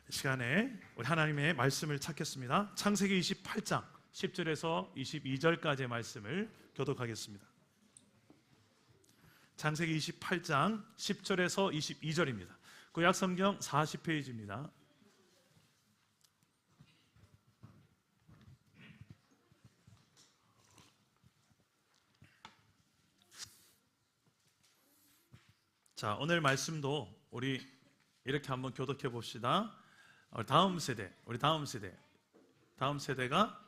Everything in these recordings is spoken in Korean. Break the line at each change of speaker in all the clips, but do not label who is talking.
이 시간에 우리 하나님의 말씀을 찾겠습니다. 창세기 28장 10절에서 22절까지의 말씀을 교독하겠습니다. 창세기 28장 10절에서 22절입니다. 구약성경 40페이지입니다. 자, 오늘 말씀도 우리 이렇게 한번 교독해 봅시다. 다음 세대가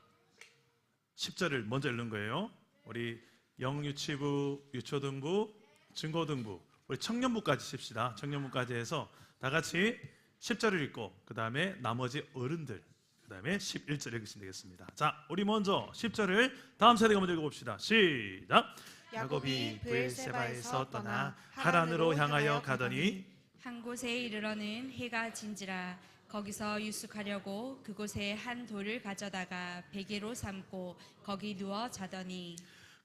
10절을 먼저 읽는 거예요. 우리 영유치부, 유초등부, 중고등부, 우리 청년부까지 씁시다. 청년부까지 해서 다 같이 10절을 읽고 그 다음에 나머지 어른들 그 다음에 11절 읽으시면 되겠습니다. 자, 우리 먼저 10절을 다음 세대가 먼저 읽어봅시다. 시작. 야곱이 브엘세바에서 떠나 하란으로 향하여 가더니
한 곳에 이르러는 해가 진지라. 거기서 유숙하려고 그곳에 한 돌을 가져다가 베개로 삼고 거기 누워 자더니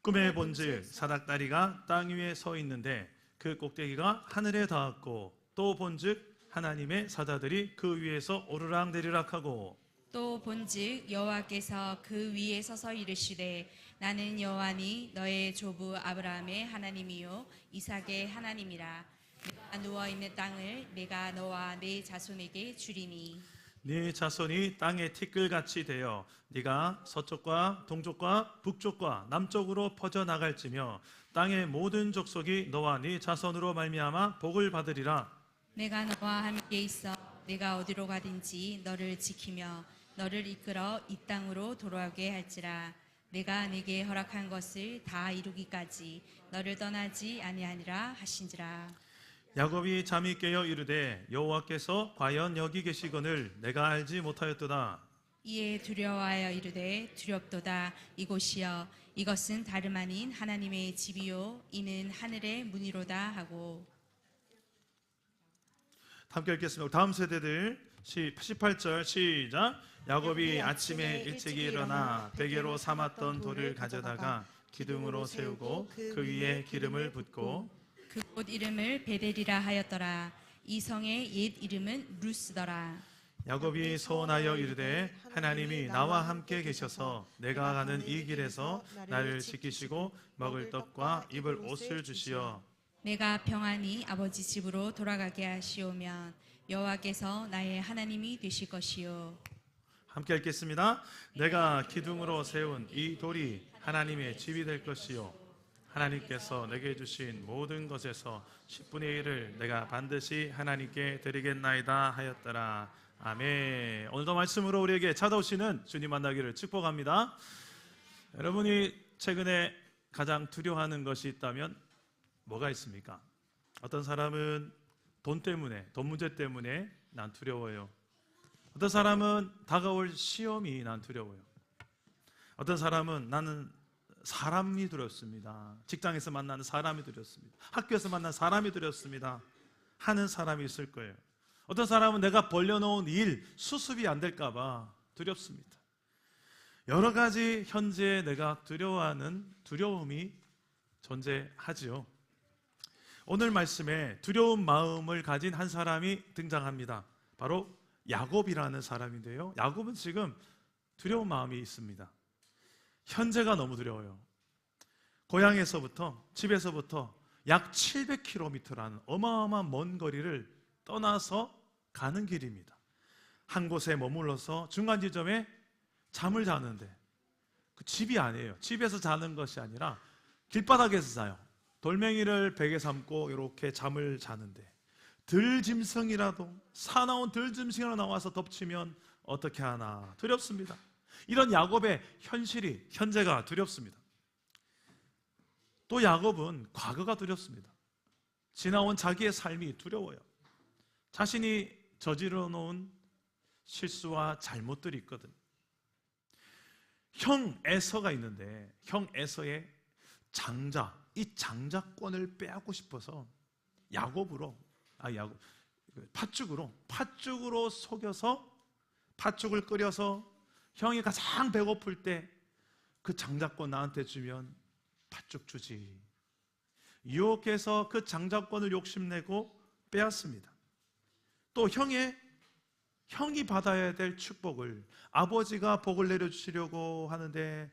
꿈에 본즉 사닥다리가 땅 위에 서 있는데 그 꼭대기가 하늘에 닿았고 또 본즉 하나님의 사자들이 그 위에서 오르락내리락하고
또 본즉 여호와께서 그 위에 서서 이르시되 나는 여호와니 너의 조부 아브라함의 하나님이요 이삭의 하나님이라. 내가 누워있는 땅을 내가 너와 네 자손에게 주리니
네 자손이 땅의 티끌같이 되어 네가 서쪽과 동쪽과 북쪽과 남쪽으로 퍼져나갈지며 땅의 모든 족속이 너와 네 자손으로 말미암아 복을 받으리라.
내가 너와 함께 있어 내가 어디로 가든지 너를 지키며 너를 이끌어 이 땅으로 돌아오게 할지라. 내가 네게 허락한 것을 다 이루기까지 너를 떠나지 아니하니라 하신지라.
야곱이 잠이 깨어 이르되 여호와께서 과연 여기 계시거늘 내가 알지 못하였도다.
이에 두려워하여 이르되 두렵도다. 이곳이여 이것은 다름 아닌 하나님의 집이요 이는 하늘의 문이로다 하고.
함께 읽겠습니다. 다음 세대들 18절 시작. 야곱이 아침에 일찍 일어나 베개로 삼았던 돌을 가져다가 기둥으로 세우고 그 위에 기름을 붓고
그 곳 이름을 베델이라 하였더라. 이 성의 옛 이름은 루스더라.
야곱이 소원하여 이르되 하나님이 나와 함께 계셔서 내가 가는 이 길에서 나를 지키시고 먹을 떡과 입을 옷을 주시어
내가 평안히 아버지 집으로 돌아가게 하시오면 여호와께서 나의 하나님이 되실 것이요.
함께 읽겠습니다. 내가 기둥으로 세운 이 돌이 하나님의 집이 될 것이요 하나님께서 내게 주신 모든 것에서 10분의 1을 내가 반드시 하나님께 드리겠나이다 하였더라. 아멘. 오늘도 말씀으로 우리에게 찾아오시는 주님 만나기를 축복합니다. 여러분이 최근에 가장 두려워하는 것이 있다면 뭐가 있습니까? 어떤 사람은 돈 문제 때문에 난 두려워요. 어떤 사람은 다가올 시험이 난 두려워요. 어떤 사람은 나는 사람이 두렵습니다. 직장에서 만나는 사람이 두렵습니다. 학교에서 만나는 사람이 두렵습니다. 하는 사람이 있을 거예요. 어떤 사람은 내가 벌려놓은 일, 수습이 안 될까 봐 두렵습니다. 여러 가지 현재 내가 두려워하는 두려움이 존재하지요. 오늘 말씀에 두려운 마음을 가진 한 사람이 등장합니다. 바로 야곱이라는 사람인데요. 야곱은 지금 두려운 마음이 있습니다. 현재가 너무 두려워요. 고향에서부터 집에서부터 약 700km라는 어마어마한 먼 거리를 떠나서 가는 길입니다. 한 곳에 머물러서 중간 지점에 잠을 자는데 그 집이 아니에요. 집에서 자는 것이 아니라 길바닥에서 자요. 돌멩이를 베개 삼고 이렇게 잠을 자는데 들짐승이라도 사나운 들짐승이라도 나와서 덮치면 어떻게 하나 두렵습니다. 이런 야곱의 현재가 두렵습니다. 또 야곱은 과거가 두렵습니다. 지나온 자기의 삶이 두려워요. 자신이 저질러 놓은 실수와 잘못들이 있거든요. 형 에서가 있는데 형 에서의 이 장자권을 빼앗고 싶어서 팥죽으로 속여서 팥죽을 끓여서 형이 가장 배고플 때 그 장자권 나한테 주면 팥죽 주지. 유혹해서 그 장자권을 욕심내고 빼앗습니다. 또 형의 형이 받아야 될 축복을 아버지가 복을 내려주시려고 하는데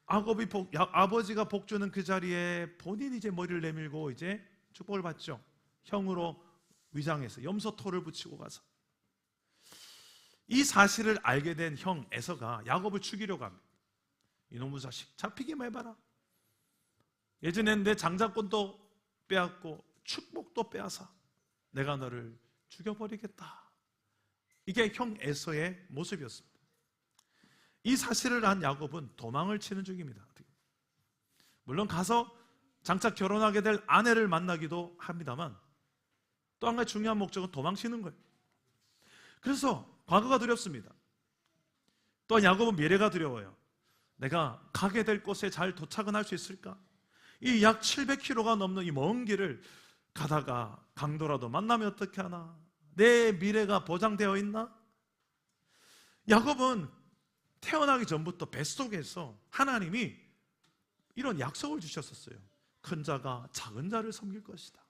아버지가 복 주는 그 자리에 본인이 이제 머리를 내밀고 이제 축복을 받죠. 형으로 위장해서 염소토를 붙이고 가서 이 사실을 알게 된 형 에서가 야곱을 죽이려고 합니다. 이놈의 자식 잡히기만 해봐라. 예전엔 내 장자권도 빼앗고 축복도 빼앗아 내가 너를 죽여버리겠다. 이게 형 에서의 모습이었습니다. 이 사실을 안 야곱은 도망을 치는 중입니다. 물론 가서 장차 결혼하게 될 아내를 만나기도 합니다만 또 한 가지 중요한 목적은 도망치는 거예요. 그래서 과거가 두렵습니다. 또한 야곱은 미래가 두려워요. 내가 가게 될 곳에 잘 도착은 할 수 있을까? 이 약 700km가 넘는 이 먼 길을 가다가 강도라도 만나면 어떻게 하나? 내 미래가 보장되어 있나? 야곱은 태어나기 전부터 뱃속에서 하나님이 이런 약속을 주셨었어요. 큰 자가 작은 자를 섬길 것이다.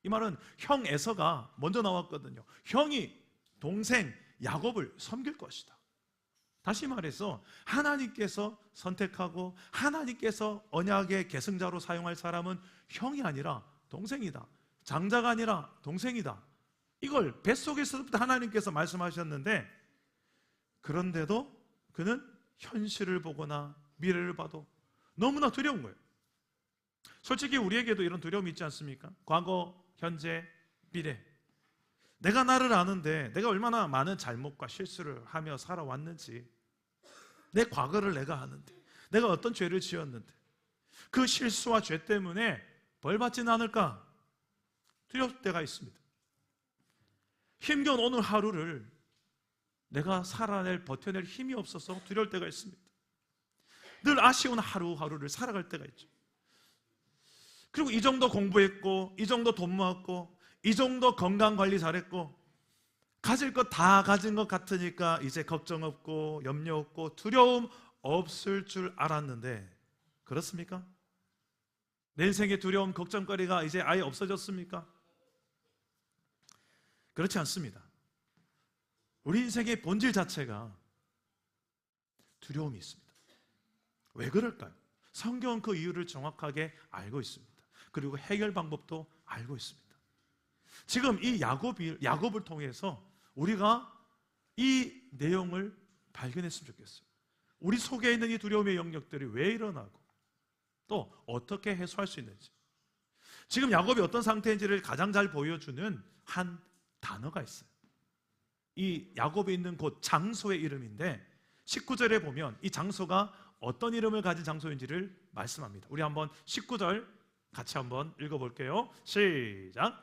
이 말은 형 에서가 먼저 나왔거든요. 형이 동생 야곱을 섬길 것이다. 다시 말해서 하나님께서 선택하고 하나님께서 언약의 계승자로 사용할 사람은 형이 아니라 동생이다. 장자가 아니라 동생이다. 이걸 뱃속에서부터 하나님께서 말씀하셨는데 그런데도 그는 현실을 보거나 미래를 봐도 너무나 두려운 거예요. 솔직히 우리에게도 이런 두려움이 있지 않습니까? 과거, 현재, 미래. 내가 나를 아는데 내가 얼마나 많은 잘못과 실수를 하며 살아왔는지, 내 과거를 내가 아는데 내가 어떤 죄를 지었는데 그 실수와 죄 때문에 벌 받지는 않을까 두려울 때가 있습니다. 힘겨운 오늘 하루를 내가 버텨낼 힘이 없어서 두려울 때가 있습니다. 늘 아쉬운 하루하루를 살아갈 때가 있죠. 그리고 이 정도 공부했고, 이 정도 돈 모았고, 이 정도 건강관리 잘했고, 가질 것 다 가진 것 같으니까 이제 걱정 없고 염려 없고 두려움 없을 줄 알았는데 그렇습니까? 내 인생의 두려움, 걱정거리가 이제 아예 없어졌습니까? 그렇지 않습니다. 우리 인생의 본질 자체가 두려움이 있습니다. 왜 그럴까요? 성경은 그 이유를 정확하게 알고 있습니다. 그리고 해결 방법도 알고 있습니다. 지금 이 야곱을 통해서 우리가 이 내용을 발견했으면 좋겠어요. 우리 속에 있는 이 두려움의 영역들이 왜 일어나고 또 어떻게 해소할 수 있는지, 지금 야곱이 어떤 상태인지를 가장 잘 보여주는 한 단어가 있어요. 이 야곱이 있는 곳 장소의 이름인데 19절에 보면 이 장소가 어떤 이름을 가진 장소인지를 말씀합니다. 우리 한번 19절 같이 한번 읽어볼게요. 시작.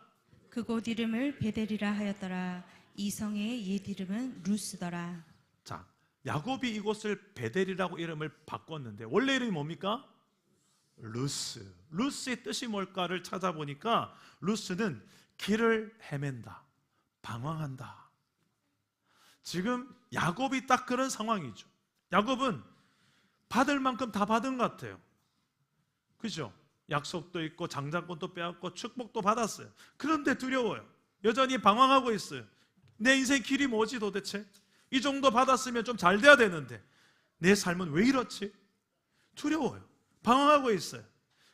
그곳 이름을 베델이라 하였더라. 이 성의 옛 이름은 루스더라.
자, 야곱이 이곳을 베델이라고 이름을 바꿨는데 원래 이름이 뭡니까? 루스. 루스의 뜻이 뭘까를 찾아보니까 루스는 길을 헤맨다, 방황한다. 지금 야곱이 딱 그런 상황이죠. 야곱은 받을 만큼 다 받은 것 같아요. 그죠? 약속도 있고 장자권도 빼앗고 축복도 받았어요. 그런데 두려워요. 여전히 방황하고 있어요. 내 인생 길이 뭐지 도대체? 이 정도 받았으면 좀 잘 돼야 되는데 내 삶은 왜 이렇지? 두려워요. 방황하고 있어요.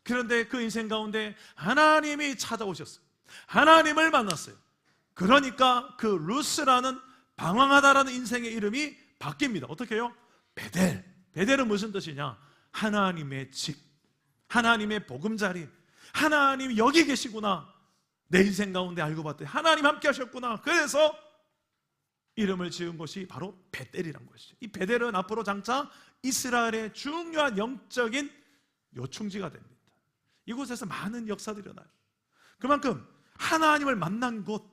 그런데 그 인생 가운데 하나님이 찾아오셨어요. 하나님을 만났어요. 그러니까 그 루스라는 방황하다라는 인생의 이름이 바뀝니다. 어떻게 해요? 베델. 베델은 무슨 뜻이냐? 하나님의 집, 하나님의 보금자리, 하나님이 여기 계시구나. 내 인생 가운데 알고 봤더니 하나님 함께 하셨구나. 그래서 이름을 지은 곳이 바로 베델이란 것이죠. 이 베델은 앞으로 장차 이스라엘의 중요한 영적인 요충지가 됩니다. 이곳에서 많은 역사들이 일어나요. 그만큼 하나님을 만난 곳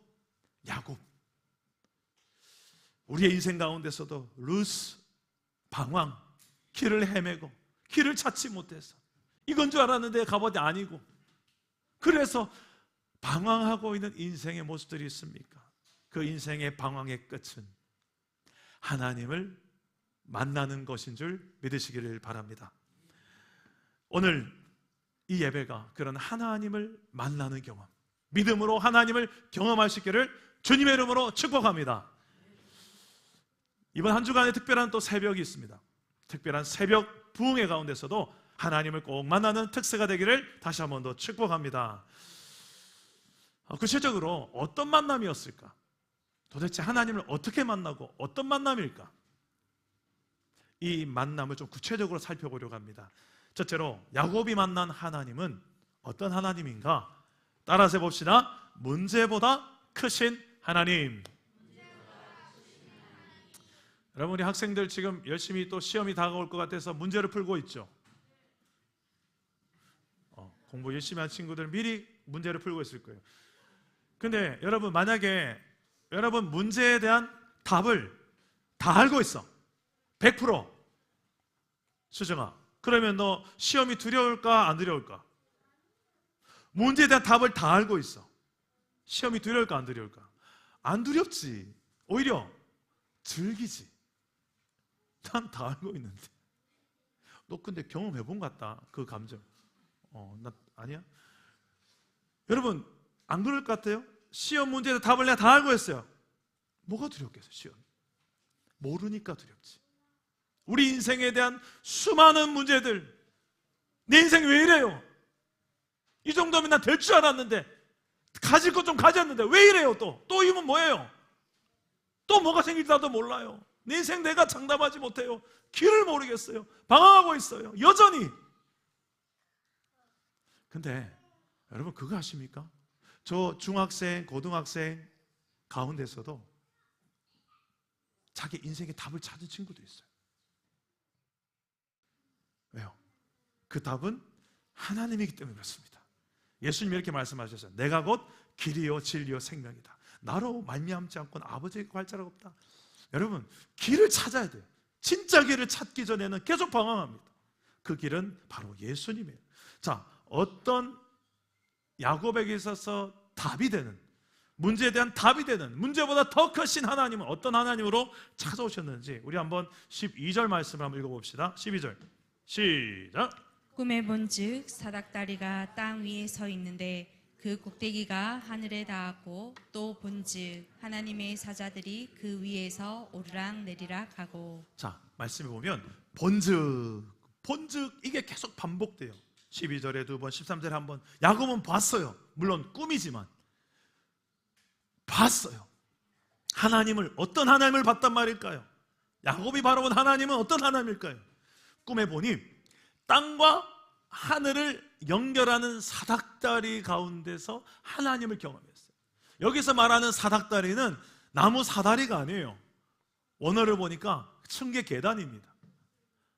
야곱. 우리의 인생 가운데서도 루스, 방황, 길을 헤매고 길을 찾지 못해서 이건 줄 알았는데 가보니 아니고, 그래서 방황하고 있는 인생의 모습들이 있습니까? 그 인생의 방황의 끝은 하나님을 만나는 것인 줄 믿으시기를 바랍니다. 오늘 이 예배가 그런 하나님을 만나는 경험, 믿음으로 하나님을 경험하시기를 주님의 이름으로 축복합니다. 이번 한 주간에 특별한 또 새벽이 있습니다. 특별한 새벽 부흥회 가운데서도 하나님을 꼭 만나는 특세가 되기를 다시 한 번 더 축복합니다. 구체적으로 어떤 만남이었을까? 도대체 하나님을 어떻게 만나고 어떤 만남일까? 이 만남을 좀 구체적으로 살펴보려고 합니다. 첫째로 야곱이 만난 하나님은 어떤 하나님인가? 따라서 해봅시다. 문제보다 크신 하나님. 여러분, 우리 학생들 지금 열심히 또 시험이 다가올 것 같아서 문제를 풀고 있죠. 공부 열심히 한 친구들 미리 문제를 풀고 있을 거예요. 근데 여러분, 만약에 여러분 문제에 대한 답을 다 알고 있어, 100%. 수정아, 그러면 너 시험이 두려울까 안 두려울까? 문제에 대한 답을 다 알고 있어. 시험이 두려울까 안 두려울까? 안 두렵지. 오히려 즐기지. 난 다 알고 있는데. 너 근데 경험해 본 것 같다, 그 감정. 나 아니야? 여러분, 안 그럴 것 같아요? 시험 문제에서 답을 내가 다 알고 있어요. 뭐가 두렵겠어, 시험? 모르니까 두렵지. 우리 인생에 대한 수많은 문제들, 내 인생이 왜 이래요? 이 정도면 난 될 줄 알았는데, 가질 것 좀 가졌는데 왜 이래요? 또 이건 뭐예요? 또 뭐가 생길지도 몰라요. 내 인생 내가 장담하지 못해요. 길을 모르겠어요. 방황하고 있어요, 여전히. 근데 여러분, 그거 아십니까? 저 중학생, 고등학생 가운데서도 자기 인생의 답을 찾은 친구도 있어요. 왜요? 그 답은 하나님이기 때문에 그렇습니다. 예수님이 이렇게 말씀하셨어요. 내가 곧 길이요 진리요 생명이다. 나로 말미암지 않고는 아버지에게 갈 자가 없다. 여러분, 길을 찾아야 돼요. 진짜 길을 찾기 전에는 계속 방황합니다. 그 길은 바로 예수님이에요. 자, 어떤 야곱에게 있어서 답이 되는, 문제에 대한 답이 되는, 문제보다 더 크신 하나님은 어떤 하나님으로 찾아오셨는지 우리 한번 12절 말씀을 한번 읽어봅시다. 12절 시작.
꿈에 본즉 사닥다리가 땅 위에 서 있는데 그 꼭대기가 하늘에 닿았고, 또 본즉 하나님의 사자들이 그 위에서 오르락 내리락 하고.
자, 말씀해 보면 본즉 이게 계속 반복돼요. 12절에 두 번, 13절에 한 번. 야곱은 봤어요. 물론 꿈이지만 봤어요. 하나님을, 어떤 하나님을 봤단 말일까요? 야곱이 바라본 하나님은 어떤 하나님일까요? 꿈에 보니 땅과 하늘을 연결하는 사닥다리 가운데서 하나님을 경험했어요. 여기서 말하는 사닥다리는 나무 사다리가 아니에요. 원어를 보니까 층계 계단입니다.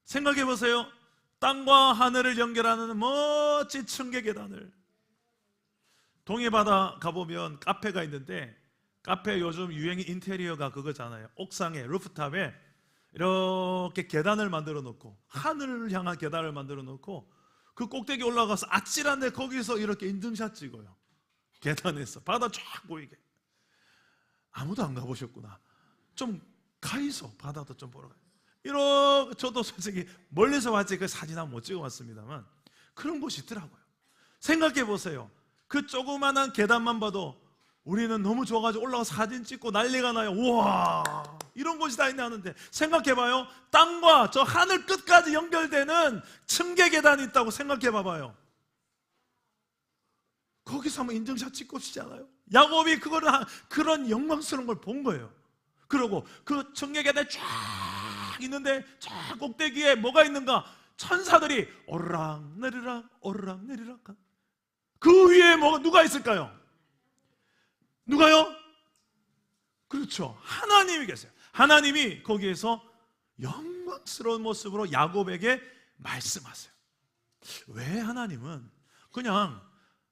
생각해 보세요. 땅과 하늘을 연결하는 멋진 층계 계단을. 동해바다 가보면 카페가 있는데, 카페 요즘 유행이 인테리어가 그거잖아요. 옥상에, 루프탑에 이렇게 계단을 만들어 놓고, 하늘을 향한 계단을 만들어 놓고, 그 꼭대기 올라가서 아찔한데 거기서 이렇게 인증샷 찍어요. 계단에서 바다 쫙 보이게. 아무도 안 가보셨구나. 좀 가이소, 바다도 좀 보러 가요. 이렇게, 저도 솔직히 멀리서 왔지 그 사진 한번 못 찍어봤습니다만 그런 곳이 있더라고요. 생각해 보세요. 그 조그만한 계단만 봐도 우리는 너무 좋아가지고 올라가서 사진 찍고 난리가 나요. 우와, 이런 곳이 다 있네 하는데, 생각해봐요. 땅과 저 하늘 끝까지 연결되는 층계 계단이 있다고 생각해봐봐요. 거기서 한번 인증샷 찍고 싶지 않아요? 야곱이 그런 영광스러운 걸 본 거예요. 그리고 그 층계 계단이 쫙 있는데 저 꼭대기에 뭐가 있는가? 천사들이 오르락 내리락 오르락 내리락. 그 위에 누가 있을까요? 누가요? 그렇죠, 하나님이 계세요. 하나님이 거기에서 영광스러운 모습으로 야곱에게 말씀하세요. 왜 하나님은 그냥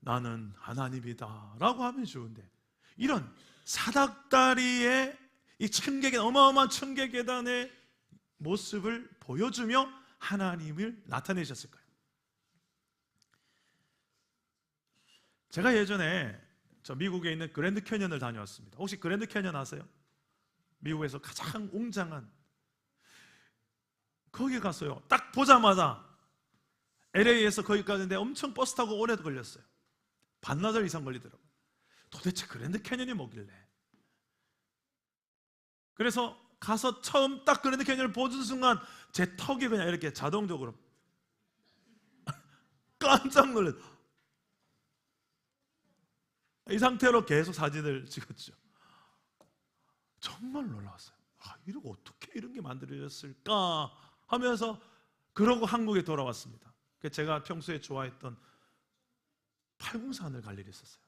나는 하나님이다 라고 하면 좋은데, 이런 사닥다리의 이 층계계단, 어마어마한 층계계단의 모습을 보여주며 하나님을 나타내셨을까요? 제가 예전에 저 미국에 있는 그랜드 캐년을 다녀왔습니다. 혹시 그랜드 캐년 아세요? 미국에서 가장 웅장한, 거기 갔어요. 딱 보자마자 LA에서 거기 가는데 엄청 버스 타고 오래 걸렸어요. 반나절 이상 걸리더라고요. 도대체 그랜드 캐년이 뭐길래? 그래서 가서 처음 딱 그랜드 캐니언을 보는 순간 제 턱이 그냥 이렇게 자동적으로 깜짝 놀랐어요. 이 상태로 계속 사진을 찍었죠. 정말 놀라웠어요. 이러고 어떻게 이런 게 만들어졌을까 하면서 그러고 한국에 돌아왔습니다. 제가 평소에 좋아했던 팔공산을 갈 일이 있었어요.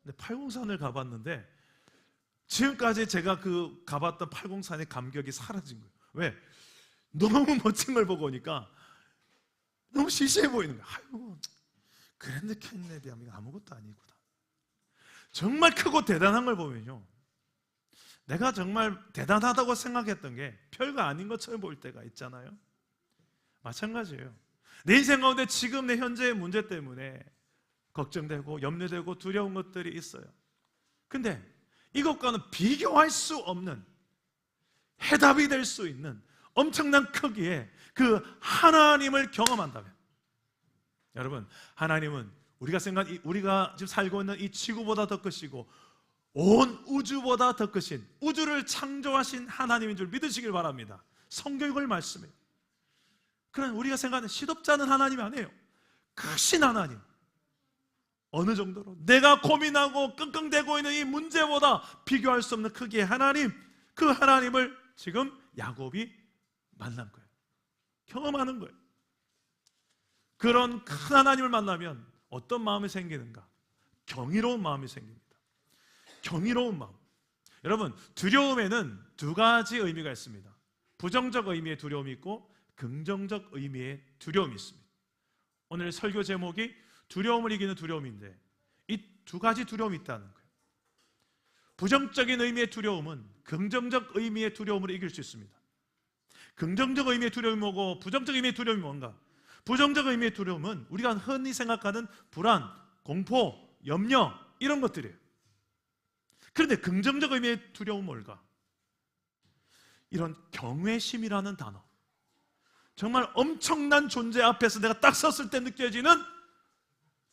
근데 팔공산을 가봤는데 지금까지 제가 그 가봤던 팔공산의 감격이 사라진 거예요. 왜? 너무 멋진 걸 보고 오니까 너무 시시해 보이는 거예요. 아이고, 그랜드 캐니언에 비하면 아무것도 아니구나. 정말 크고 대단한 걸 보면요, 내가 정말 대단하다고 생각했던 게 별거 아닌 것처럼 보일 때가 있잖아요. 마찬가지예요. 내 인생 가운데 지금 내 현재의 문제 때문에 걱정되고 염려되고 두려운 것들이 있어요. 근데 이것과는 비교할 수 없는, 해답이 될 수 있는 엄청난 크기의 그 하나님을 경험한다면, 여러분, 하나님은 우리가 지금 살고 있는 이 지구보다 더 크시고 온 우주보다 더 크신, 우주를 창조하신 하나님인 줄 믿으시길 바랍니다. 성경이 그걸 말씀해요. 그런 우리가 생각하는 시덥지 않은 하나님이 아니에요. 크신 하나님. 어느 정도로 내가 고민하고 끙끙대고 있는 이 문제보다 비교할 수 없는 크기의 하나님, 그 하나님을 지금 야곱이 만난 거예요. 경험하는 거예요. 그런 큰 하나님을 만나면 어떤 마음이 생기는가? 경이로운 마음이 생깁니다. 경이로운 마음. 여러분, 두려움에는 두 가지 의미가 있습니다. 부정적 의미의 두려움이 있고 긍정적 의미의 두려움이 있습니다. 오늘 설교 제목이 두려움을 이기는 두려움인데, 이 두 가지 두려움이 있다는 거예요. 부정적인 의미의 두려움은 긍정적 의미의 두려움으로 이길 수 있습니다. 긍정적 의미의 두려움이 뭐고 부정적 의미의 두려움이 뭔가? 부정적 의미의 두려움은 우리가 흔히 생각하는 불안, 공포, 염려, 이런 것들이에요. 그런데 긍정적 의미의 두려움은 뭘까? 이런 경외심이라는 단어, 정말 엄청난 존재 앞에서 내가 딱 섰을 때 느껴지는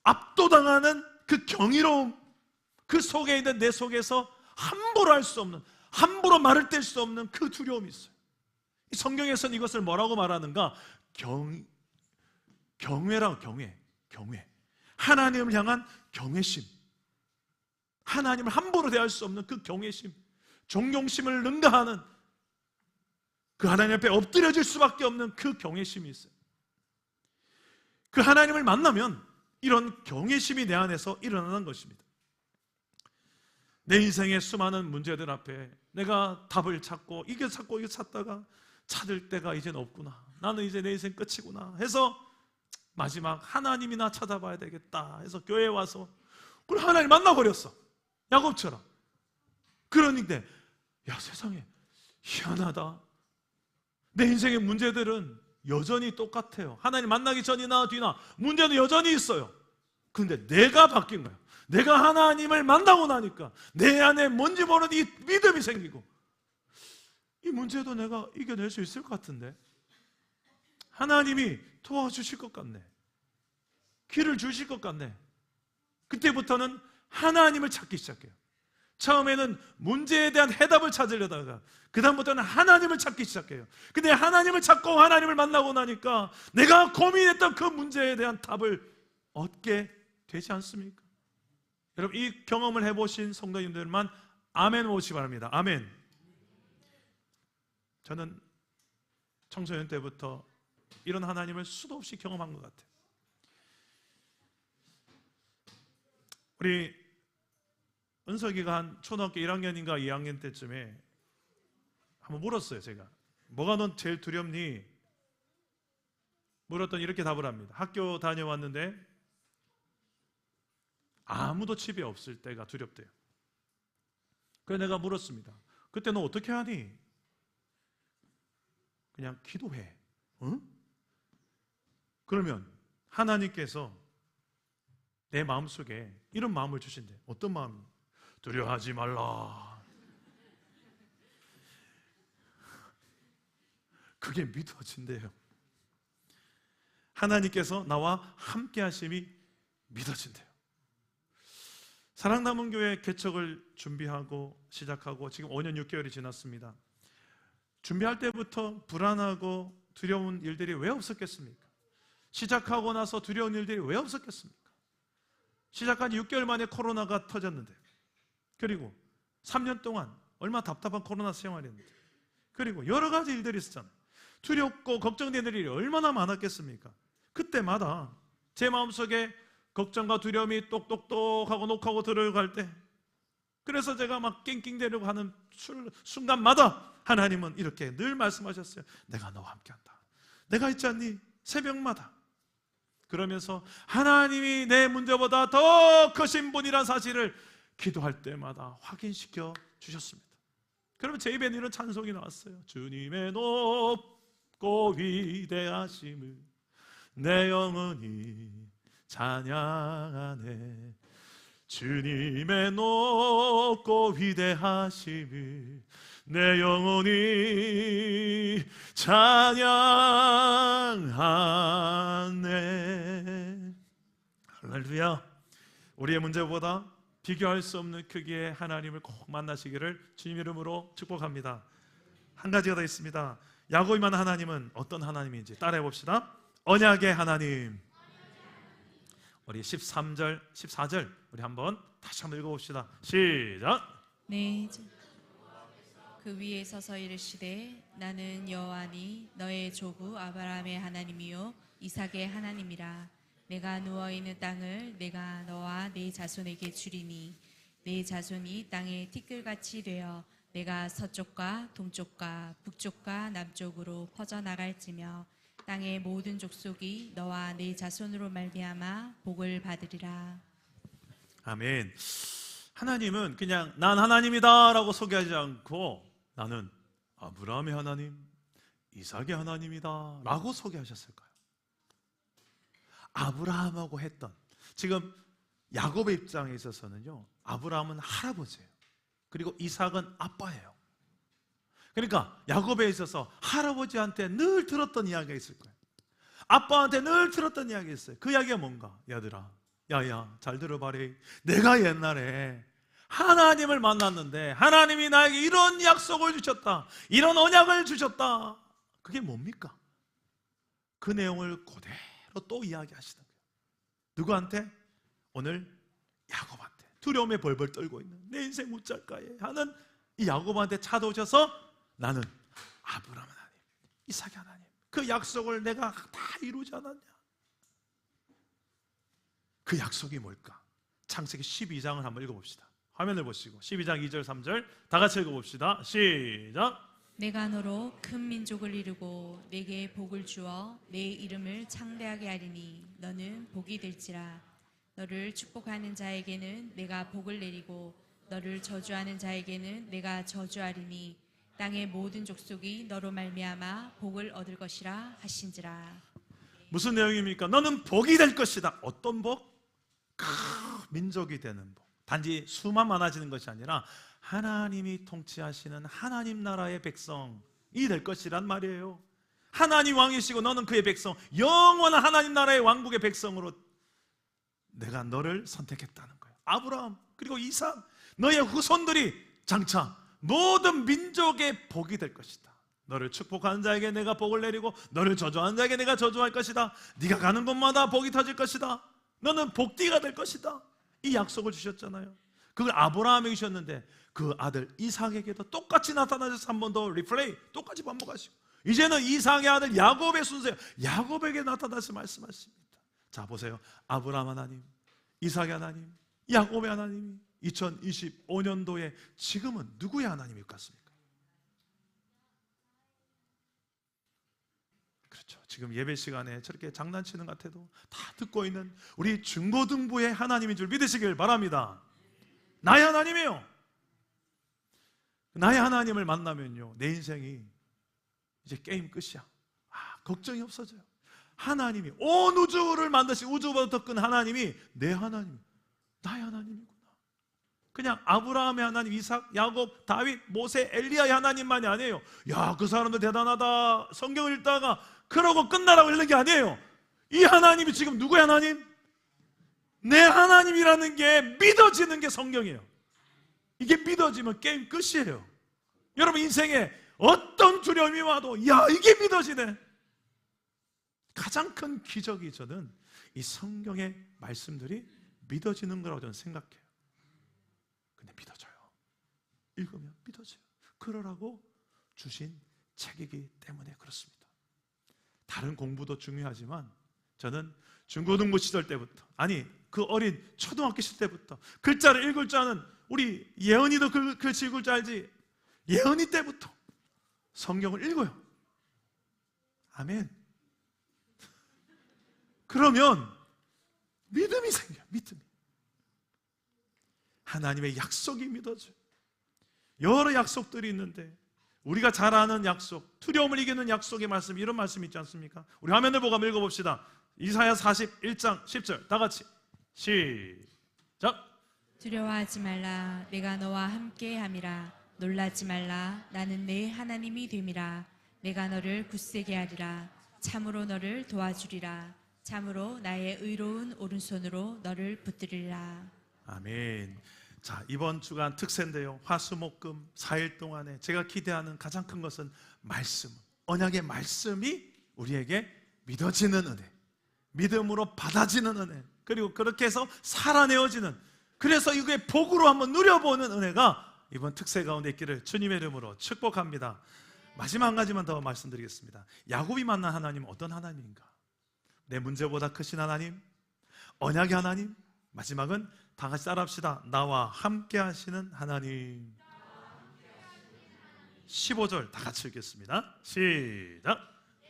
압도당하는 그 경이로움, 그 속에 있는 내 속에서 함부로 할 수 없는, 함부로 말을 뗄 수 없는 그 두려움이 있어요. 성경에서는 이것을 뭐라고 말하는가? 경외라고. 경외. 하나님을 향한 경외심, 하나님을 함부로 대할 수 없는 그 경외심, 존경심을 능가하는, 그 하나님 앞에 엎드려질 수밖에 없는 그 경외심이 있어요. 그 하나님을 만나면 이런 경외심이 내 안에서 일어나는 것입니다. 내 인생의 수많은 문제들 앞에 내가 답을 찾고 이게 찾다가 찾을 때가 이제는 없구나, 나는 이제 내 인생 끝이구나 해서 마지막 하나님이나 찾아봐야 되겠다 해서 교회에 와서 그걸 하나님 만나버렸어. 야곱처럼. 그러니까 야, 세상에 희한하다. 내 인생의 문제들은 여전히 똑같아요. 하나님 만나기 전이나 뒤나 문제는 여전히 있어요. 근데 내가 바뀐 거예요. 내가 하나님을 만나고 나니까 내 안에 뭔지 모르는 이 믿음이 생기고, 이 문제도 내가 이겨낼 수 있을 것 같은데, 하나님이 도와주실 것 같네, 길을 주실 것 같네. 그때부터는 하나님을 찾기 시작해요. 처음에는 문제에 대한 해답을 찾으려다가 그 다음부터는 하나님을 찾기 시작해요. 근데 하나님을 찾고 하나님을 만나고 나니까 내가 고민했던 그 문제에 대한 답을 얻게 되지 않습니까? 여러분, 이 경험을 해보신 성도님들만 아멘 오시기 바랍니다. 아멘. 저는 청소년 때부터 이런 하나님을 수도 없이 경험한 것 같아요. 우리 은석이가 한 초등학교 1학년인가 2학년 때쯤에 한번 물었어요. 제가 뭐가 넌 제일 두렵니? 물었더니 이렇게 답을 합니다. 학교 다녀왔는데 아무도 집에 없을 때가 두렵대요. 그래서 내가 물었습니다. 그때 너 어떻게 하니? 그냥 기도해. 응? 그러면 하나님께서 내 마음속에 이런 마음을 주신대. 어떤 마음? 두려워하지 말라. 그게 믿어진대요. 하나님께서 나와 함께 하심이 믿어진대요. 사랑남은 교회 개척을 준비하고 시작하고 지금 5년 6개월이 지났습니다. 준비할 때부터 불안하고 두려운 일들이 왜 없었겠습니까? 시작하고 나서 두려운 일들이 왜 없었겠습니까? 시작한 6개월 만에 코로나가 터졌는데, 그리고 3년 동안 얼마나 답답한 코로나 생활이었는데, 그리고 여러 가지 일들이 있었잖아요. 두렵고 걱정되는 일이 얼마나 많았겠습니까? 그때마다 제 마음속에 걱정과 두려움이 똑똑똑하고 녹하고 들어갈 때, 그래서 제가 막 낑낑대려고 하는 순간마다 하나님은 이렇게 늘 말씀하셨어요. 내가 너와 함께한다. 내가 있지 않니? 새벽마다. 그러면서 하나님이 내 문제보다 더 크신 분이란 사실을 기도할 때마다 확인시켜 주셨습니다. 그러면 제 입에는 이런 찬송이 나왔어요. 주님의 높고 위대하심을 내 영혼이 찬양하네. 주님의 높고 위대하심을 내 영혼이 찬양하네. 할렐루야. 우리의 문제보다 비교할 수 없는 크기의 하나님을 꼭 만나시기를 주님 이름으로 축복합니다. 한 가지가 더 있습니다. 야곱이 만난 하나님은 어떤 하나님인지 따라해 봅시다. 언약의 하나님. 우리 13절, 14절 우리 한번 다시 한번 읽어봅시다. 시작.
네, 그 위에 서서 이르시되 나는 여호와니 너의 조부 아브라함의 하나님이요 이삭의 하나님이라. 내가 누워있는 땅을 내가 너와 네 자손에게 주리니 네 자손이 땅의 티끌같이 되어 내가 서쪽과 동쪽과 북쪽과 남쪽으로 퍼져나갈지며 땅의 모든 족속이 너와 네 자손으로 말미암아 복을 받으리라.
아멘. 하나님은 그냥 난 하나님이다 라고 소개하지 않고 나는 아브라함의 하나님, 이삭의 하나님이다 라고 소개하셨을까요? 아브라함하고 했던, 지금 야곱의 입장에 있어서는요, 아브라함은 할아버지예요. 그리고 이삭은 아빠예요. 그러니까 야곱에 있어서 할아버지한테 늘 들었던 이야기가 있을 거예요. 아빠한테 늘 들었던 이야기가 있어요. 그 이야기가 뭔가? 야들아, 야야 잘 들어봐라. 내가 옛날에 하나님을 만났는데 하나님이 나에게 이런 약속을 주셨다, 이런 언약을 주셨다. 그게 뭡니까? 그 내용을 그대로 또 이야기하시는 거예요. 누구한테? 오늘 야곱한테. 두려움에 벌벌 떨고 있는 내 인생 웃잘까에 하는 이 야곱한테 찾아오셔서 나는 아브라함 하나님, 이삭의 하나님, 그 약속을 내가 다 이루지 않았냐? 그 약속이 뭘까? 창세기 12장을 한번 읽어봅시다. 화면을 보시고 12장 2절 3절 다 같이 읽어봅시다. 시작.
내가 너로 큰 민족을 이루고 내게 복을 주어 내 이름을 창대하게 하리니 너는 복이 될지라. 너를 축복하는 자에게는 내가 복을 내리고 너를 저주하는 자에게는 내가 저주하리니 땅의 모든 족속이 너로 말미암아 복을 얻을 것이라 하신지라.
무슨 내용입니까? 너는 복이 될 것이다. 어떤 복? 민족이 되는 복. 단지 수만 많아지는 것이 아니라 하나님이 통치하시는 하나님 나라의 백성이 될 것이란 말이에요. 하나님 왕이시고 너는 그의 백성, 영원한 하나님 나라의 왕국의 백성으로 내가 너를 선택했다는 거예요. 아브라함 그리고 이삭, 너의 후손들이 장차 모든 민족의 복이 될 것이다. 너를 축복하는 자에게 내가 복을 내리고 너를 저주하는 자에게 내가 저주할 것이다. 네가 가는 곳마다 복이 터질 것이다. 너는 복띠가 될 것이다. 이 약속을 주셨잖아요. 그걸 아브라함에게 주셨는데 그 아들 이삭에게도 똑같이 나타나셔서 한 번 더 리플레이, 똑같이 반복하시고 이제는 이삭의 아들 야곱의 순서예요. 야곱에게 나타나서 말씀하십니다. 자 보세요. 아브라함 하나님, 이삭의 하나님, 야곱의 하나님이 2025년도에 지금은 누구의 하나님일 것 같습니까? 그렇죠. 지금 예배 시간에 저렇게 장난치는 것 같아도 다 듣고 있는 우리 중고등부의 하나님인 줄 믿으시길 바랍니다. 나의 하나님이에요. 나의 하나님을 만나면요, 내 인생이 이제 게임 끝이야. 걱정이 없어져요. 하나님이 온 우주를 만드신 우주보다 더 큰 하나님이 내 하나님, 나의 하나님이구나. 그냥 아브라함의 하나님, 이삭, 야곱, 다윗, 모세, 엘리야의 하나님만이 아니에요. 야, 그 사람도 대단하다, 성경을 읽다가 그러고 끝나라고 읽는 게 아니에요. 이 하나님이 지금 누구의 하나님? 내 하나님이라는 게 믿어지는 게 성경이에요. 이게 믿어지면 게임 끝이에요. 여러분 인생에 어떤 두려움이 와도 야, 이게 믿어지네. 가장 큰 기적이 저는 이 성경의 말씀들이 믿어지는 거라고 저는 생각해요. 근데 믿어져요. 읽으면 믿어져요. 그러라고 주신 책이기 때문에 그렇습니다. 다른 공부도 중요하지만 저는 중고등부 시절 때부터, 아니 그 어린 초등학교 시절 때부터 글자를 읽을 줄 아는, 우리 예언이도 글씨 읽을 줄 알지, 예언이 때부터 성경을 읽어요. 아멘. 그러면 믿음이 생겨요. 믿음이. 하나님의 약속이 믿어져요. 여러 약속들이 있는데 우리가 잘 아는 약속, 두려움을 이기는 약속의 말씀, 이런 말씀 있지 않습니까? 우리 화면을 보고 한번 읽어봅시다. 이사야 41장 10절 다 같이 시작.
두려워하지 말라. 내가 너와 함께함이라. 놀라지 말라. 나는 내 하나님이 됨이라. 내가 너를 굳세게 하리라. 참으로 너를 도와주리라. 참으로 나의 의로운 오른손으로 너를 붙들리라.
아멘. 자, 이번 주간 특세인데요, 화수목금 4일 동안에 제가 기대하는 가장 큰 것은 말씀, 언약의 말씀이 우리에게 믿어지는 은혜, 믿음으로 받아지는 은혜, 그리고 그렇게 해서 살아내어지는, 그래서 이게 복으로 한번 누려보는 은혜가 이번 특세 가운데 있기를 주님의 이름으로 축복합니다. 마지막 한 가지만 더 말씀드리겠습니다. 야곱이 만난 하나님은 어떤 하나님인가? 내 문제보다 크신 하나님, 언약의 하나님. 마지막은 다 같이 따라합시다. 나와 함께 하시는 하나님. 15절 다 같이 읽겠습니다. 시작.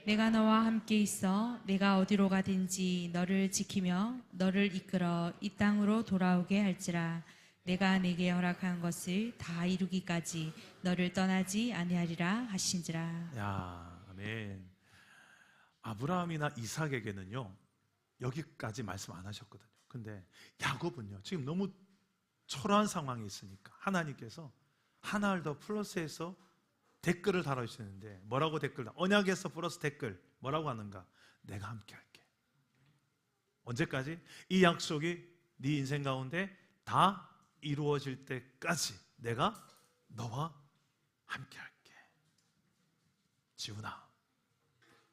내가 너와 함께 있어 내가 어디로 가든지 너를 지키며 너를 이끌어 이 땅으로 돌아오게 할지라. 내가 내게 허락한 것을 다 이루기까지 너를 떠나지 아니하리라 하신지라.
야, 아멘. 아브라함이나 이삭에게는요, 여기까지 말씀 안 하셨거든요. 근데 야곱은요, 지금 너무 초라한 상황이 있으니까 하나님께서 하나를 더 플러스해서 댓글을 달아주시는데, 뭐라고 댓글, 언약에서 플러스 댓글 뭐라고 하는가? 내가 함께 할게. 언제까지? 이 약속이 네 인생 가운데 다 이루어질 때까지 내가 너와 함께 할게. 지훈아,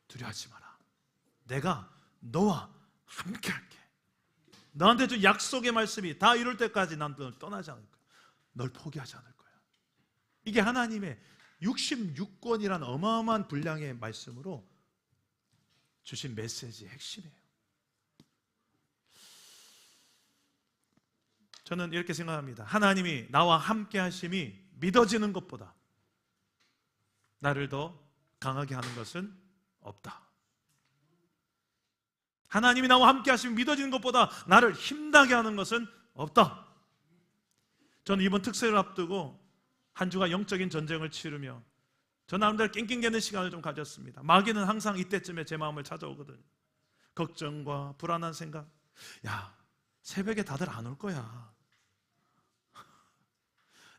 두려워하지 마라. 내가 너와 함께 할게. 너한테 준 약속의 말씀이 다 이룰 때까지 난 널 떠나지 않을 거야. 널 포기하지 않을 거야. 이게 하나님의 66권이라는 어마어마한 분량의 말씀으로 주신 메시지의 핵심이에요. 저는 이렇게 생각합니다. 하나님이 나와 함께 하심이 믿어지는 것보다 나를 더 강하게 하는 것은 없다. 하나님이 나와 함께 하시면 믿어지는 것보다 나를 힘나게 하는 것은 없다. 저는 이번 특세를 앞두고 한 주간 영적인 전쟁을 치르며 저 나름대로 낑낑대는 시간을 좀 가졌습니다. 마귀는 항상 이때쯤에 제 마음을 찾아오거든요. 걱정과 불안한 생각. 야, 새벽에 다들 안 올 거야.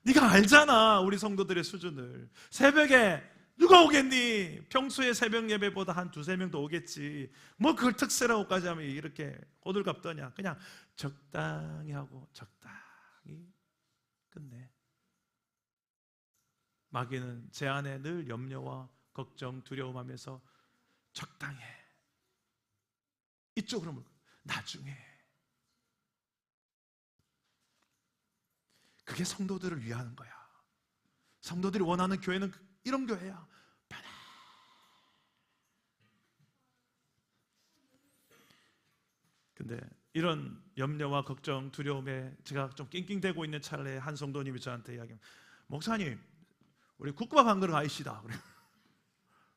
네가 알잖아, 우리 성도들의 수준을. 새벽에 누가 오겠니? 평소에 새벽 예배보다 한 두세 명 더 오겠지. 뭐 그걸 특세라고까지 하면 이렇게 호들갑 떠냐. 그냥 적당히 하고 적당히 끝내. 마귀는 제 안에 늘 염려와 걱정, 두려움하면서 적당해. 이쪽으로 물고 나중에. 그게 성도들을 위하는 거야. 성도들이 원하는 교회는 이런 교회야. 근데 이런 염려와 걱정, 두려움에 제가 좀 낑낑대고 있는 찰나에 한 성도님이 저한테 이야기합니다. 목사님, 우리 국밥 한 그릇 가시다.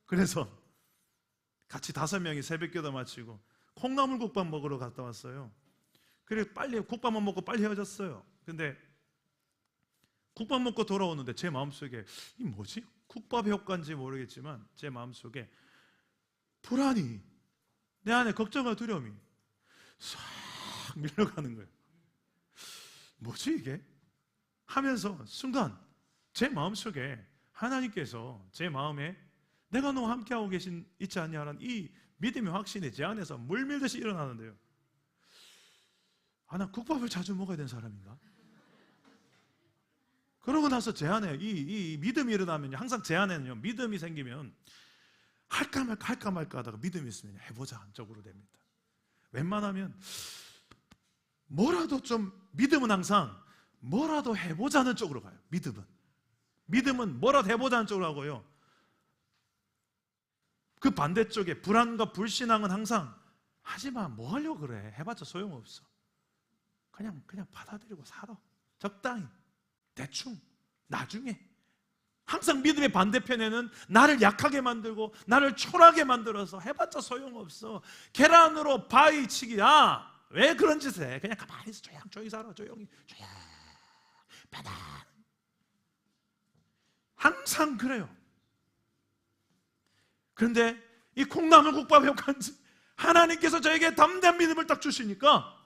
그래서 같이 5명이 새벽기도 마치고 콩나물국밥 먹으러 갔다 왔어요. 그래 빨리 국밥만 먹고 빨리 헤어졌어요. 근데 국밥 먹고 돌아오는데 제 마음속에 이 뭐지? 국밥의 효과인지 모르겠지만 제 마음속에 불안이, 내 안에 걱정과 두려움이 싹 밀려가는 거예요. 뭐지 이게? 하면서 순간 제 마음속에 하나님께서 제 마음에 내가 너와 함께하고 있지 않냐는 이 믿음의 확신이 제 안에서 물밀듯이 일어나는데요. 아, 나 국밥을 자주 먹어야 되는 사람인가? 그러고 나서 제 안에 이 믿음이 일어나면 항상 제 안에는요, 믿음이 생기면 할까 말까 하다가 믿음이 있으면 해보자 쪽으로 됩니다. 웬만하면 뭐라도 좀, 믿음은 항상 뭐라도 해보자는 쪽으로 가요. 믿음은 뭐라도 해보자는 쪽으로 하고요, 그 반대쪽에 불안과 불신앙은 항상 하지마, 뭐 하려고 그래, 해봤자 소용없어, 그냥 받아들이고 살아, 적당히, 대충, 나중에. 항상 믿음의 반대편에는 나를 약하게 만들고 나를 초라하게 만들어서 해봤자 소용없어, 계란으로 바위 치기야, 왜 그런 짓을 해, 그냥 가만히 있어, 조용히 살아, 조용히 바닥. 항상 그래요. 그런데 이 콩나물국밥 효과인지 하나님께서 저에게 담대한 믿음을 딱 주시니까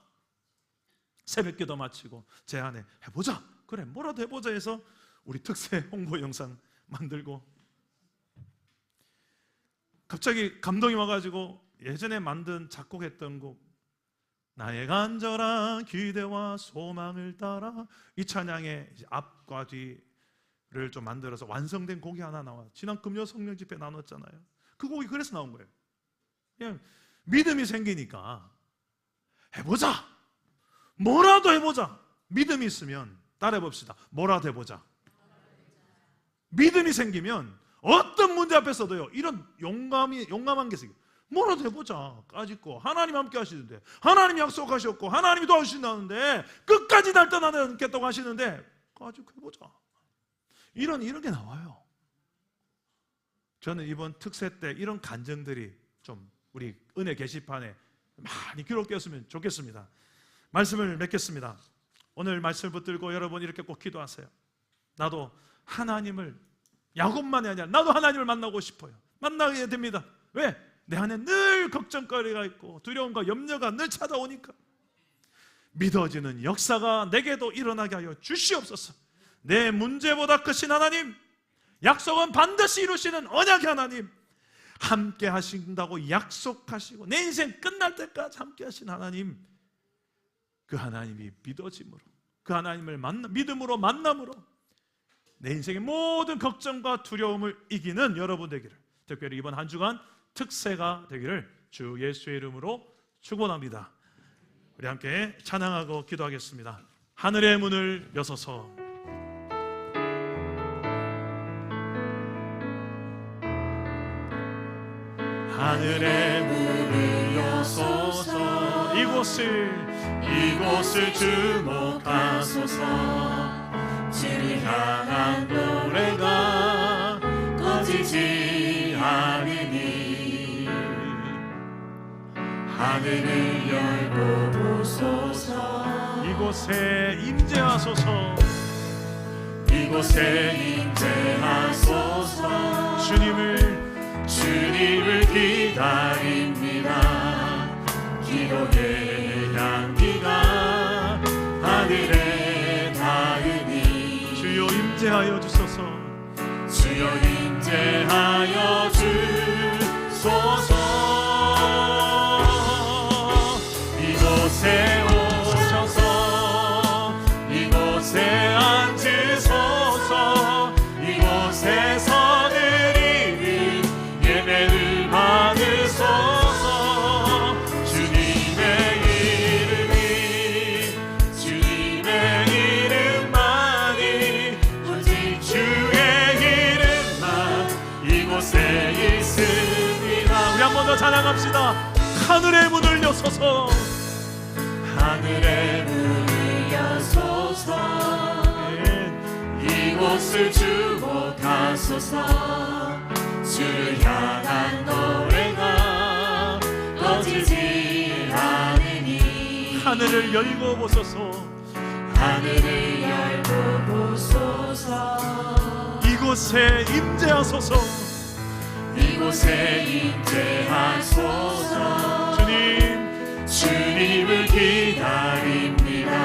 새벽기도 마치고 제 안에 해보자, 그래 뭐라도 해보자 해서 우리 특세 홍보 영상 만들고, 갑자기 감동이 와가지고 예전에 만든 작곡했던 곡 나의 간절한 기대와 소망을 따라, 이 찬양의 앞과 뒤를 좀 만들어서 완성된 곡이 하나 나와요. 지난 금요 성령 집회 나눴잖아요. 그 곡이 그래서 나온 거예요. 그냥 믿음이 생기니까 해보자, 뭐라도 해보자. 믿음이 있으면 따라해 봅시다. 뭐라도 해보자. 믿음이 생기면 어떤 문제 앞에서도요, 이런 용감한 게 생겨요. 뭐라도 해보자. 까짓거 하나님 함께 하시는데, 하나님 약속하셨고 하나님이 도와주신다는데, 끝까지 날 떠나지 않겠다고 하시는데 까짓거 해보자. 이런 게 나와요. 저는 이번 특세 때 이런 간증들이 좀 우리 은혜 게시판에 많이 기록되었으면 좋겠습니다. 말씀을 맺겠습니다. 오늘 말씀을 붙들고 여러분 이렇게 꼭 기도하세요. 나도 하나님을, 야곱만이 아니라 나도 하나님을 만나고 싶어요. 만나게 됩니다. 왜? 내 안에 늘 걱정거리가 있고 두려움과 염려가 늘 찾아오니까. 믿어지는 역사가 내게도 일어나게 하여 주시옵소서. 내 문제보다 크신 하나님, 약속은 반드시 이루시는 언약의 하나님, 함께 하신다고 약속하시고 내 인생 끝날 때까지 함께 하신 하나님, 그 하나님이 믿어짐으로, 그 하나님을 믿음으로 만남으로 내 인생의 모든 걱정과 두려움을 이기는 여러분 되기를, 특별히 이번 한 주간 특세가 되기를 주 예수의 이름으로 축원합니다. 우리 함께 찬양하고 기도하겠습니다. 하늘의 문을 여소서. 하늘의 문을 여소서. 이곳을 주목하소서. 주를 향한 노래가 꺼지지 않으니 하늘을 열고 보소서. 이곳에 임재하소서. 주님을 기다립니다. 기도의 향기가 하늘에 닿으니 주여 임재하여 주소서. 주여 임재하여 주소서. 이곳에 오셔서 이곳에 앉으소서. 이곳에서 드리는 예배를 받으소서. 주님의 이름만이 오직 주의 이름만 이곳에 있습니다. 우리 한 번 더 찬양합시다. 하늘의 문을 여소서. 하늘의 문을 여소서. 이곳을 주목하소서. 주를 향한 노래가 꺼지지 않으니 하늘을 열고 보소서. 하늘을 열고 보소서. 이곳에 임재하소서. 이곳에 임재하소서. 주님을 기다립니다.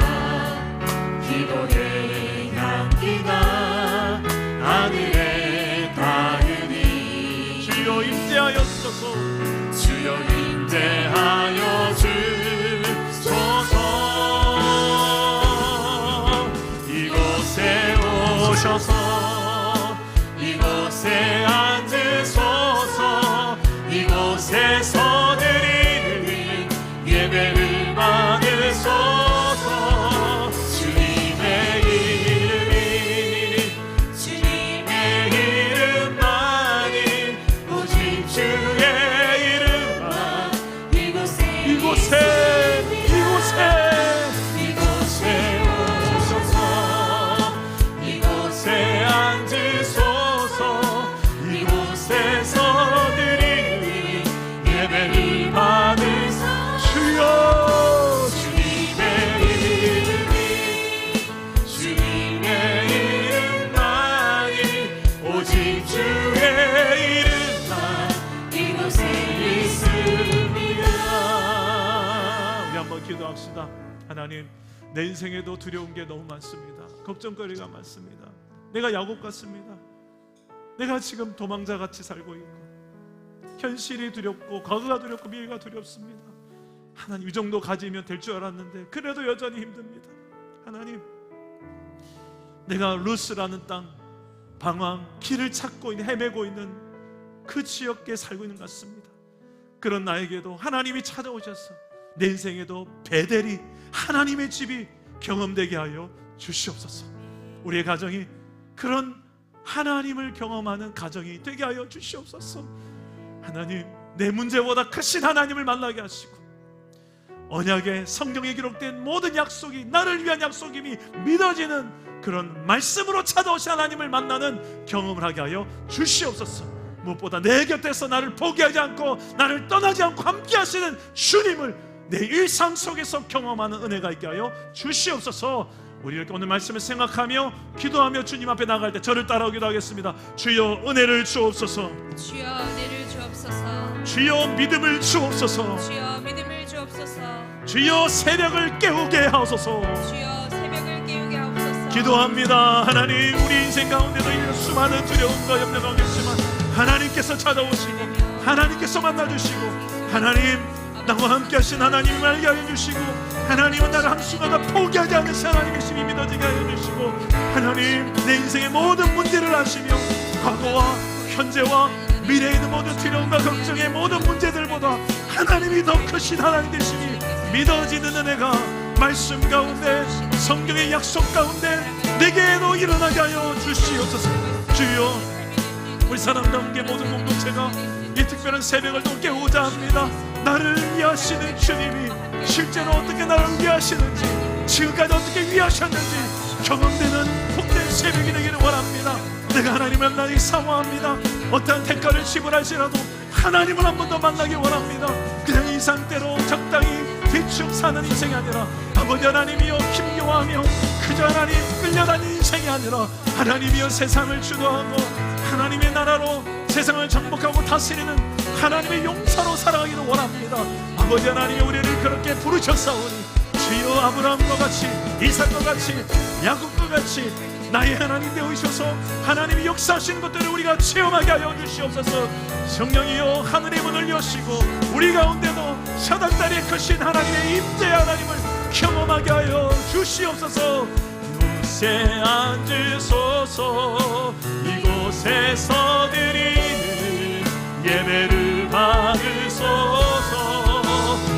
기도의 향기가 하늘에 닿으니 주여 임재하여 주소서. 주여 임재하여 주소서. 이곳에 이곳에 앉으소서. 이곳에서 드리는 예배를 받으소서. 주님의 이름만이 오직 주의 이름만 이곳에 오셔서 이곳에 앉으소서. 이곳에서 드리는 예배를 받으소서. 주여 주님의 이름만이 오직 주의 이름만 이곳에 있습니다. 우리 한번 기도합시다. 하나님, 내 인생에도 두려운 게 너무 많습니다. 걱정거리가 많습니다. 내가 야곱 같습니다. 내가 지금 도망자같이 살고 있고 현실이 두렵고 과거가 두렵고 미래가 두렵습니다. 하나님, 이 정도 가지면 될 줄 알았는데 그래도 여전히 힘듭니다. 하나님, 내가 루스라는 땅 방황 길을 찾고 있는 헤매고 있는 그 지역에 살고 있는 것 같습니다. 그런 나에게도 하나님이 찾아오셔서 내 인생에도 베델이 하나님의 집이 경험되게 하여 주시옵소서. 우리의 가정이 그런 하나님을 경험하는 가정이 되게 하여 주시옵소서. 하나님, 내 문제보다 크신 하나님을 만나게 하시고 언약의 성경에 기록된 모든 약속이 나를 위한 약속임이 믿어지는 그런 말씀으로 찾아오신 하나님을 만나는 경험을 하게 하여 주시옵소서. 무엇보다 내 곁에서 나를 포기하지 않고 나를 떠나지 않고 함께 하시는 주님을 내 일상 속에서 경험하는 은혜가 있게 하여 주시옵소서. 우리 이렇게 오늘 말씀을 생각하며 기도하며 주님 앞에 나갈 때 저를 따라오기도 하겠습니다. 주여 은혜를 주옵소서.
주여 은혜를 주옵소서.
주여 믿음을 주옵소서.
주여 믿음을 주옵소서.
주여 새벽을 깨우게 하옵소서.
주여 새벽을 깨우게 하옵소서.
기도합니다. 하나님, 우리 인생 가운데도 이런 수많은 두려움과 염려가 오겠지만 하나님께서 찾아오시고 하나님께서 만나주시고 하나님, 나와 함께 하신 하나님을 알게 하여 주시고 하나님은 나를 한순간도 포기하지 않으신 하나님이심이 믿어지게 하여 주시고 하나님, 내 인생의 모든 문제를 아시며 과거와 현재와 미래에 있는 모든 두려움과 걱정의 모든 문제들보다 하나님이 더 크신 하나님 되심이 믿어지는 은혜가 말씀 가운데 성경의 약속 가운데 내게도 일어나게 하여 주시옵소서. 주여, 우리 사람다운게 모든 공동체가 이 특별한 새벽을 또 깨우자 합니다. 나를 위하시는 주님이 실제로 어떻게 나를 위하시는지 지금까지 어떻게 위하셨는지 경험되는 복된 새벽이 되기를 원합니다. 내가 하나님을 만나기 사모합니다. 어떠한 대가를 지불할지라도 하나님을 한 번 더 만나기 원합니다. 그냥 이 상태로 적당히 대충 사는 인생이 아니라 아버지 하나님이여 힘겨워하며 그저 하나님 끌려다니는 인생이 아니라 하나님이여 세상을 주도하고 하나님의 나라로 세상을 정복하고 다스리는 하나님의 용사로 살아가기를 원합니다. 아버지 하나님이 우리를 그렇게 부르셨사오니 주여 아브라함과 같이 이삭과 같이 야곱과 같이 나의 하나님 되어주셔서 하나님이 역사하신 것들을 우리가 체험하게 하여 주시옵소서. 성령이여 하늘의 문을 여시고 우리 가운데도 사닥다리에 크신 하나님의 임재 하나님을 경험하게 하여 주시옵소서. 이곳에 앉으소서. 이곳에서 드리는 예배를 받으소서.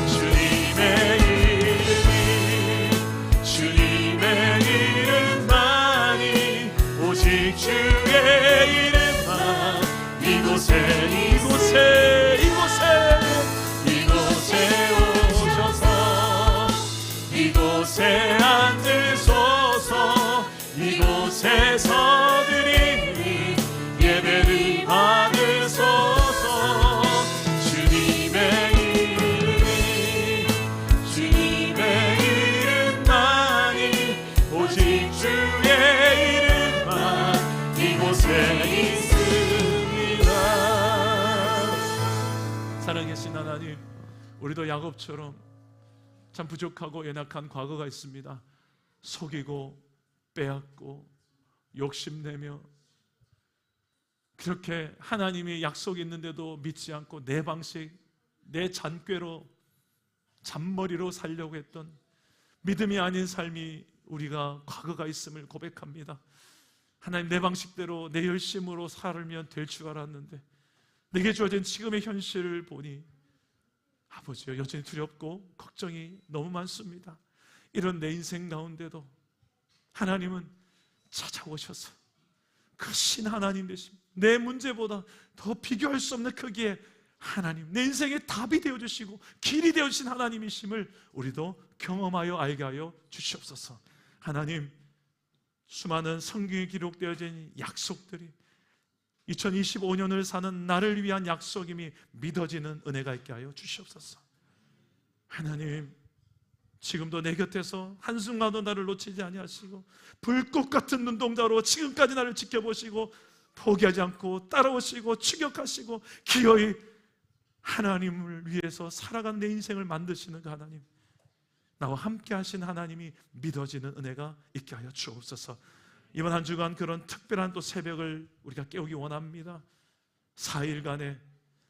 주님의 이름만이 오직 주의 이름만 이곳에 오셔서 이곳에 앉으소서. 이곳에서 드리는 예배를 받으소서. 주님의 이름만이 오직 주의 이름만 이곳에 있습니다. 살아계신 하나님, 우리도 야곱처럼 참 부족하고 연약한 과거가 있습니다. 속이고 빼앗고 욕심내며 그렇게 하나님이 약속이 있는데도 믿지 않고 내 방식, 내 잔꾀로 잔머리로 살려고 했던 믿음이 아닌 삶이 우리가 과거가 있음을 고백합니다.
하나님, 내 방식대로 내 열심으로 살면 될 줄 알았는데 내게 주어진 지금의 현실을 보니 아버지여, 여전히 두렵고 걱정이 너무 많습니다. 이런 내 인생 가운데도 하나님은 찾아오셔서 그 신 하나님 되십니다. 내 문제보다 더 비교할 수 없는 크기의 하나님, 내 인생의 답이 되어주시고 길이 되어주신 하나님이심을 우리도 경험하여 알게 하여 주시옵소서. 하나님, 수많은 성경에 기록되어진 약속들이 2025년을 사는 나를 위한 약속임이 믿어지는 은혜가 있게 하여 주시옵소서. 하나님, 지금도 내 곁에서 한순간도 나를 놓치지 아니하시고 불꽃 같은 눈동자로 지금까지 나를 지켜보시고 포기하지 않고 따라오시고 추격하시고 기어이 하나님을 위해서 살아간 내 인생을 만드시는 그 하나님, 나와 함께 하신 하나님이 믿어지는 은혜가 있게 하여 주옵소서. 이번 한 주간 그런 특별한 또 새벽을 우리가 깨우기 원합니다. 4일간에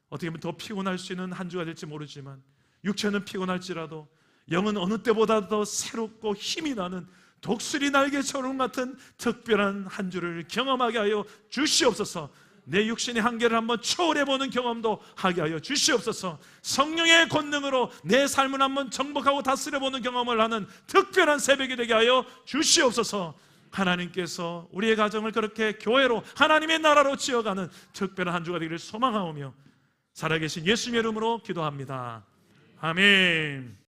어떻게 보면 더 피곤할 수 있는 한 주가 될지 모르지만 육체는 피곤할지라도 영은 어느 때보다 더 새롭고 힘이 나는 독수리 날개처럼 같은 특별한 한 주를 경험하게 하여 주시옵소서. 내 육신의 한계를 한번 초월해보는 경험도 하게 하여 주시옵소서. 성령의 권능으로 내 삶을 한번 정복하고 다스려보는 경험을 하는 특별한 새벽이 되게 하여 주시옵소서. 하나님께서 우리의 가정을 그렇게 교회로 하나님의 나라로 지어가는 특별한 한 주가 되기를 소망하오며 살아계신 예수님의 이름으로 기도합니다. 아멘.